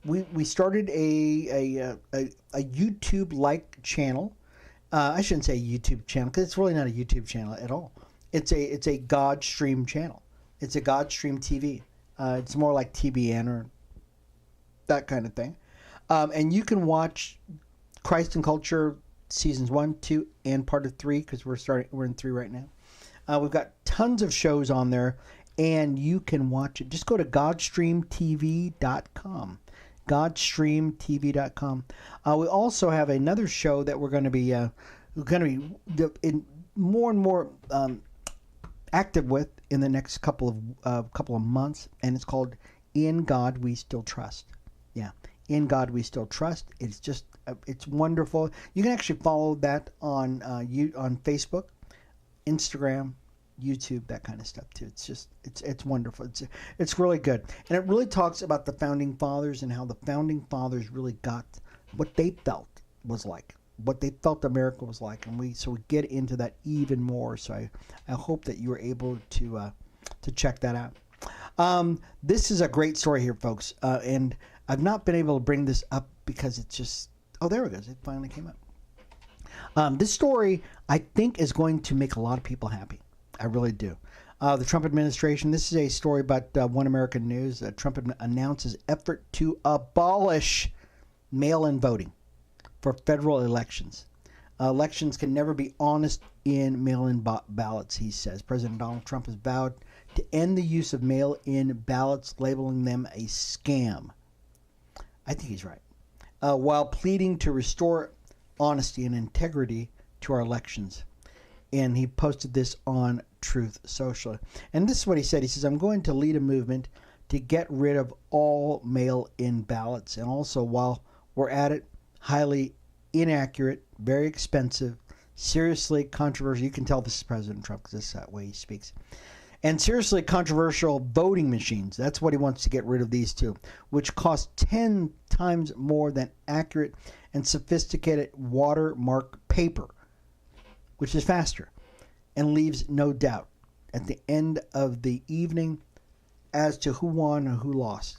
we started a YouTube-like channel. I shouldn't say YouTube channel, because it's really not a YouTube channel at all. It's a Godstream channel. It's a Godstream TV. It's more like TBN or that kind of thing. And you can watch Christ and Culture seasons 1, 2, and part of 3, because we're in 3 right now. We've got tons of shows on there, and you can watch it. Just go to godstreamtv.com. godstreamtv.com. We also have another show that we're going to be more and more active with in the next couple of months, and it's called In God We Still Trust. Yeah, In God We Still Trust. It's just it's wonderful. You can actually follow that on Facebook, Instagram, YouTube, that kind of stuff too. It's just it's wonderful. It's really good, and it really talks about the founding fathers and how the founding fathers really got what they felt was like, what they felt America was like, and we get into that even more. So I hope that you were able to check that out. This is a great story here, folks, and I've not been able to bring this up because it's just, oh, there it goes. It finally came up. This story, I think, is going to make a lot of people happy. I really do. The Trump administration, this is a story about One American News. Trump announces effort to abolish mail-in voting for federal elections. Elections can never be honest in mail-in ballots, he says. President Donald Trump has vowed to end the use of mail-in ballots, labeling them a scam. I think he's right. While pleading to restore honesty and integrity to our elections. And he posted this on Truth Social. And this is what he said. He says, I'm going to lead a movement to get rid of all mail-in ballots. And also, while we're at it, highly inaccurate, very expensive, seriously controversial. You can tell this is President Trump because this is that way he speaks. And seriously controversial voting machines. That's what he wants to get rid of, these two, which cost 10 times more than accurate and sophisticated watermark paper, which is faster and leaves no doubt at the end of the evening as to who won or who lost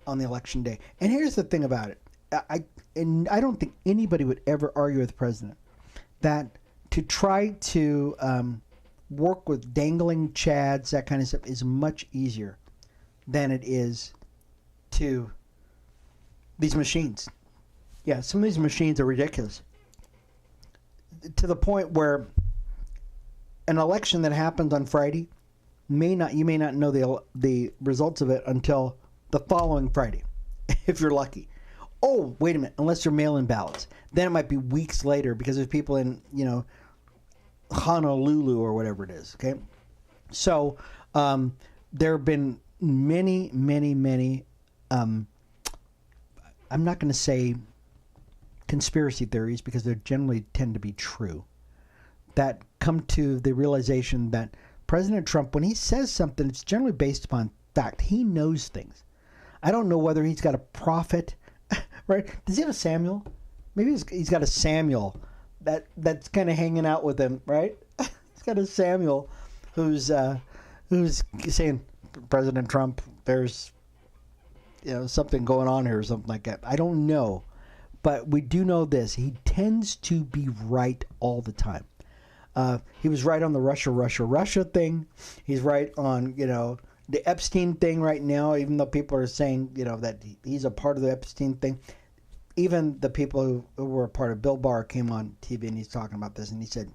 on the election day. And here's the thing about it. I don't think anybody would ever argue with the president that to try to work with dangling chads, that kind of stuff, is much easier than it is to these machines. Yeah, some of these machines are ridiculous. To the point where an election that happens on Friday you may not know the results of it until the following Friday, if you're lucky. Oh, wait a minute, unless they're mail-in ballots. Then it might be weeks later because there's people in, Honolulu or whatever it is, okay? So there have been many, I'm not going to say conspiracy theories because they generally tend to be true, that come to the realization that President Trump, when he says something, it's generally based upon fact. He knows things. I don't know whether he's got a prophet, right? Does he have a Samuel? Maybe he's got a Samuel that's kind of hanging out with him, right? He's got a Samuel who's saying, President Trump, there's something going on here or something like that. I don't know, but we do know this: he tends to be right all the time. He was right on the Russia thing. He's right on the Epstein thing right now, even though people are saying that he's a part of the Epstein thing. Even the people who were a part of Bill Barr came on TV and he's talking about this, and he said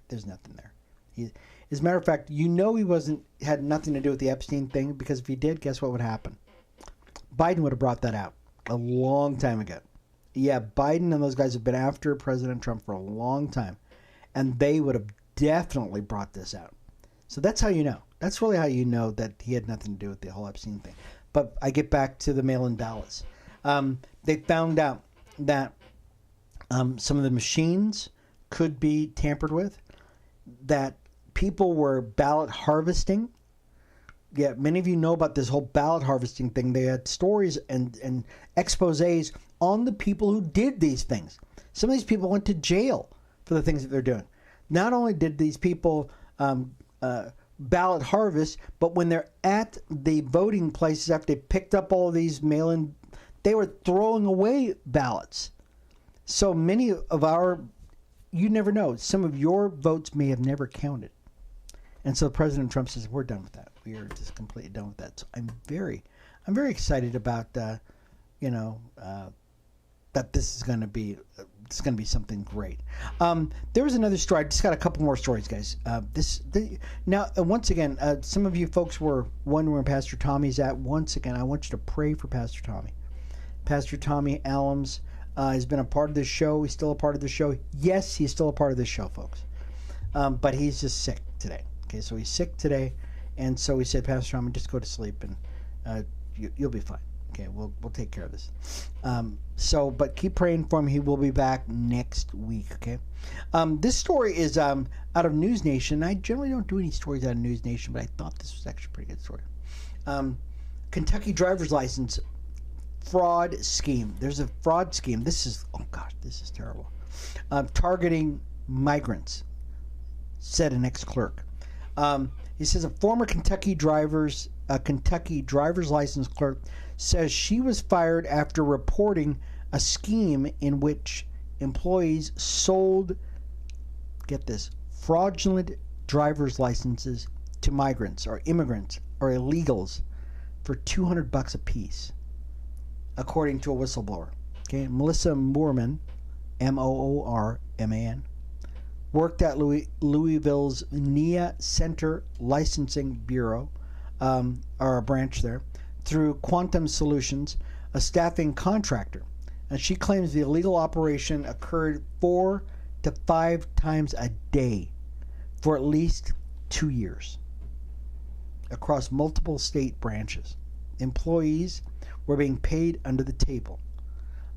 there's nothing there. As a matter of fact, he had nothing to do with the Epstein thing, because if he did, guess what would happen? Biden would have brought that out a long time ago. Yeah, Biden and those guys have been after President Trump for a long time, and they would have definitely brought this out. So that's how you know. That's really how you know that he had nothing to do with the whole Epstein thing. But I get back to the mail-in ballots. They found out that some of the machines could be tampered with, that people were ballot harvesting. Yeah, many of you know about this whole ballot harvesting thing. They had stories and exposés on the people who did these things. Some of these people went to jail for the things that they're doing. Not only did these people ballot harvest, but when they're at the voting places after they picked up all of these mail-in, they were throwing away ballots. So many of you never know, some of your votes may have never counted. And so President Trump says, we're done with that. We are just completely done with that. So I'm very excited about, that this is going to be something great. There was another story. I just got a couple more stories, guys. Now, once again, some of you folks were wondering where Pastor Tommy's at. Once again, I want you to pray for Pastor Tommy. Pastor Tommy Allums has been a part of this show. He's still a part of the show. Yes, he's still a part of this show, folks. But he's just sick today. Okay, so he's sick today, and so we said, Pastor Tommy, just go to sleep, and you'll be fine. Okay, we'll take care of this. But keep praying for him. He will be back next week. Okay. This story is out of News Nation. I generally don't do any stories out of News Nation, but I thought this was actually a pretty good story. Kentucky driver's license fraud scheme. There's a fraud scheme. This is terrible. Targeting migrants, said an ex-clerk. He says a former Kentucky driver's license clerk says she was fired after reporting a scheme in which employees sold, get this, fraudulent driver's licenses to migrants or immigrants or illegals for $200 a piece, according to a whistleblower. Okay, Melissa Moorman, Moorman, worked at Louisville's NIA Center Licensing Bureau, or a branch there, through Quantum Solutions, a staffing contractor. And she claims the illegal operation occurred 4 to 5 times a day for at least 2 years across multiple state branches. Employees were being paid under the table.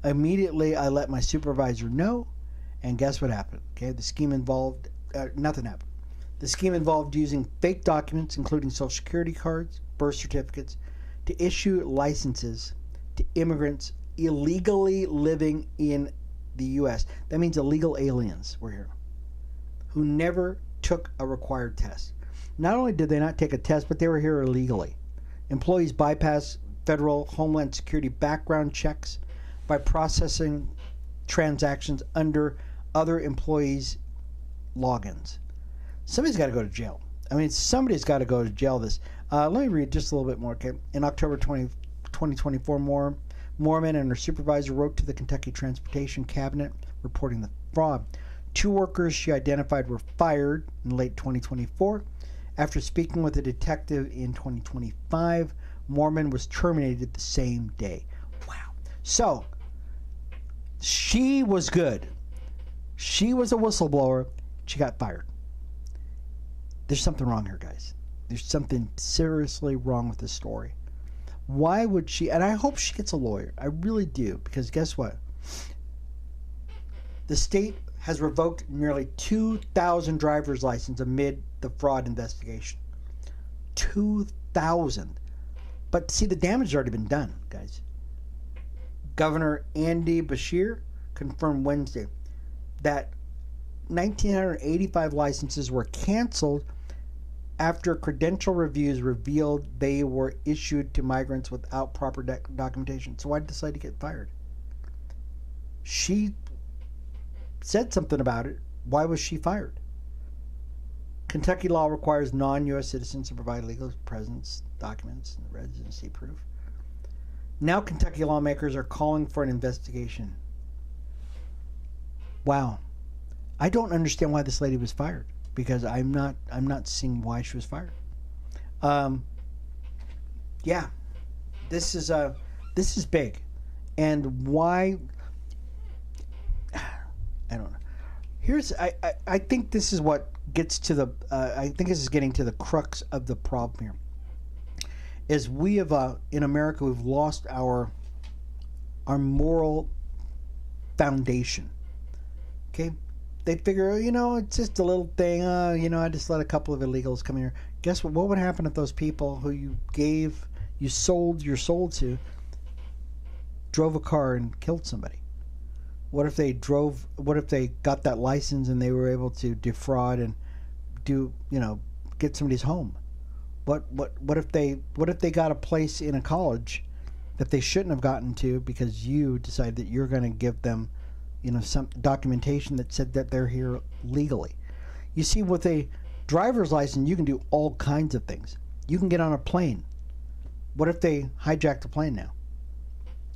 Immediately, I let my supervisor know, and guess what happened? Okay, the scheme involved, nothing happened. The scheme involved using fake documents, including Social Security cards, birth certificates, to issue licenses to immigrants illegally living in the U.S. That means illegal aliens were here, who never took a required test. Not only did they not take a test, but they were here illegally. Employees bypass federal Homeland Security background checks by processing transactions under other employees' logins. Somebody's got to go to jail. I mean, somebody's got to go to jail this. Let me read just a little bit more. Okay. In October 2024, Moorman and her supervisor wrote to the Kentucky Transportation Cabinet reporting the fraud. 2 workers she identified were fired in late 2024. After speaking with a detective in 2025, Moorman was terminated the same day. Wow. So, she was good. She was a whistleblower. She got fired. There's something wrong here, guys. There's something seriously wrong with this story. Why would she? And I hope she gets a lawyer. I really do. Because guess what? The state has revoked nearly 2,000 driver's licenses amid the fraud investigation. 2,000. But see, the damage has already been done, guys. Governor Andy Beshear confirmed Wednesday that 1,985 licenses were canceled after credential reviews revealed they were issued to migrants without proper documentation. So why did this lady get fired? She said something about it. Why was she fired? Kentucky law requires non-U.S. citizens to provide legal presence documents and residency proof. Now Kentucky lawmakers are calling for an investigation. Wow. I don't understand why this lady was fired, because I'm not seeing why she was fired. Yeah. This is big. And why, I don't know. I think this is what gets to the I think this is getting to the crux of the problem here. Is we have in America, we've lost our moral foundation. Okay, they figure, it's just a little thing. I just let a couple of illegals come here. Guess what? What would happen if those people who you sold your soul to, drove a car and killed somebody? What if they got that license and they were able to defraud and get somebody's home? What if they got a place in a college that they shouldn't have gotten to because you decided that you're going to give them, some documentation that said that they're here legally? You see, with a driver's license, you can do all kinds of things. You can get on a plane. What if they hijacked the plane now?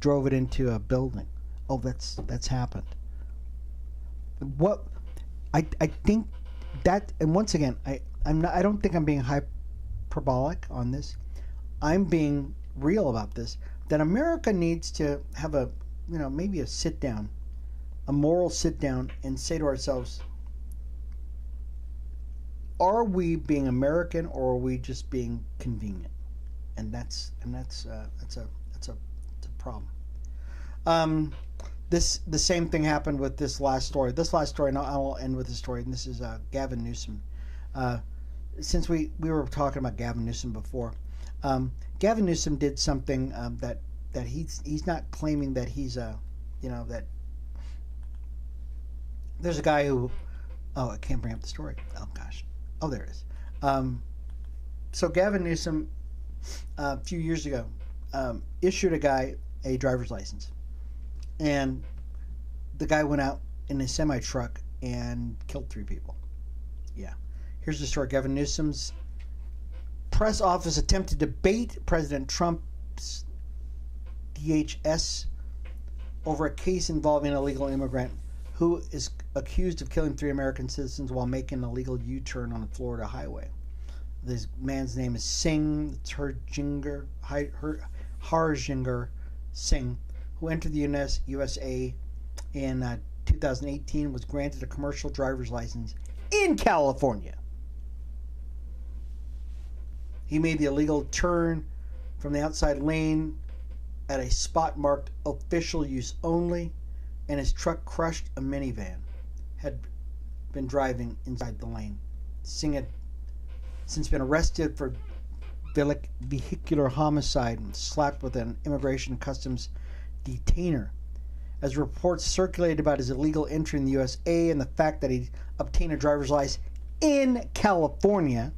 Drove it into a building. Oh, that's happened. What I think that, and once again, I don't think I'm being hyperbolic on this. I'm being real about this. That America needs to have maybe a sit down, a moral sit down, and say to ourselves, are we being American or are we just being convenient? And that's a problem. The same thing happened with this last story. And I'll end with this story. And this is Gavin Newsom. Since we were talking about Gavin Newsom before, Gavin Newsom did something that he's not claiming that he's that there's a guy who, I can't bring up the story. Oh gosh. Oh, there it is. So Gavin Newsom a few years ago issued a guy a driver's license. And the guy went out in a semi-truck and killed 3 people. Yeah. Here's the story. Gavin Newsom's press office attempted to bait President Trump's DHS over a case involving an illegal immigrant who is accused of killing 3 American citizens while making an illegal U-turn on a Florida highway. This man's name is Singh Harjinder Singh, who entered the USA in 2018, was granted a commercial driver's license in California. He made the illegal turn from the outside lane at a spot marked official use only, and his truck crushed a minivan had been driving inside the lane. Singh had since been arrested for vehicular homicide and slapped with an immigration and customs detainer. As reports circulated about his illegal entry in the USA and the fact that he obtained a driver's license in California,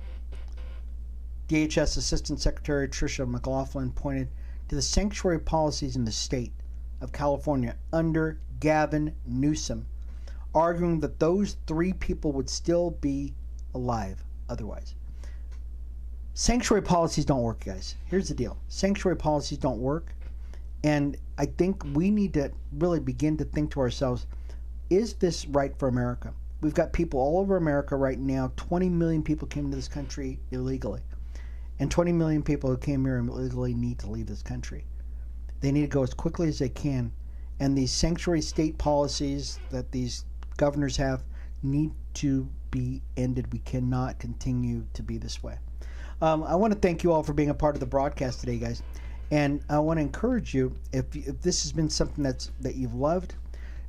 DHS Assistant Secretary Tricia McLaughlin pointed to the sanctuary policies in the state of California under Gavin Newsom, arguing that those 3 people would still be alive otherwise. Sanctuary policies don't work, guys. Here's the deal. Sanctuary policies don't work. And I think we need to really begin to think to ourselves, is this right for America? We've got people all over America right now. 20 million people came to this country illegally. And 20 million people who came here illegally need to leave this country. They need to go as quickly as they can. And these sanctuary state policies that these governors have need to be ended. We cannot continue to be this way. I want to thank you all for being a part of the broadcast today, guys. And I want to encourage you, if this has been something that you've loved,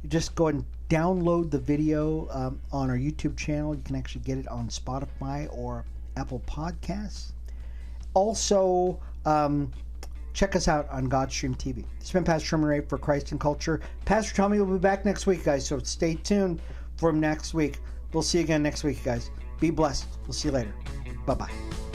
just go ahead and download the video on our YouTube channel. You can actually get it on Spotify or Apple Podcasts. Also, check us out on Godstream TV. It's been Pastor Sherman Ray for Christ and Culture. Pastor Tommy will be back next week, guys, so stay tuned for him next week. We'll see you again next week, guys. Be blessed. We'll see you later. Bye-bye.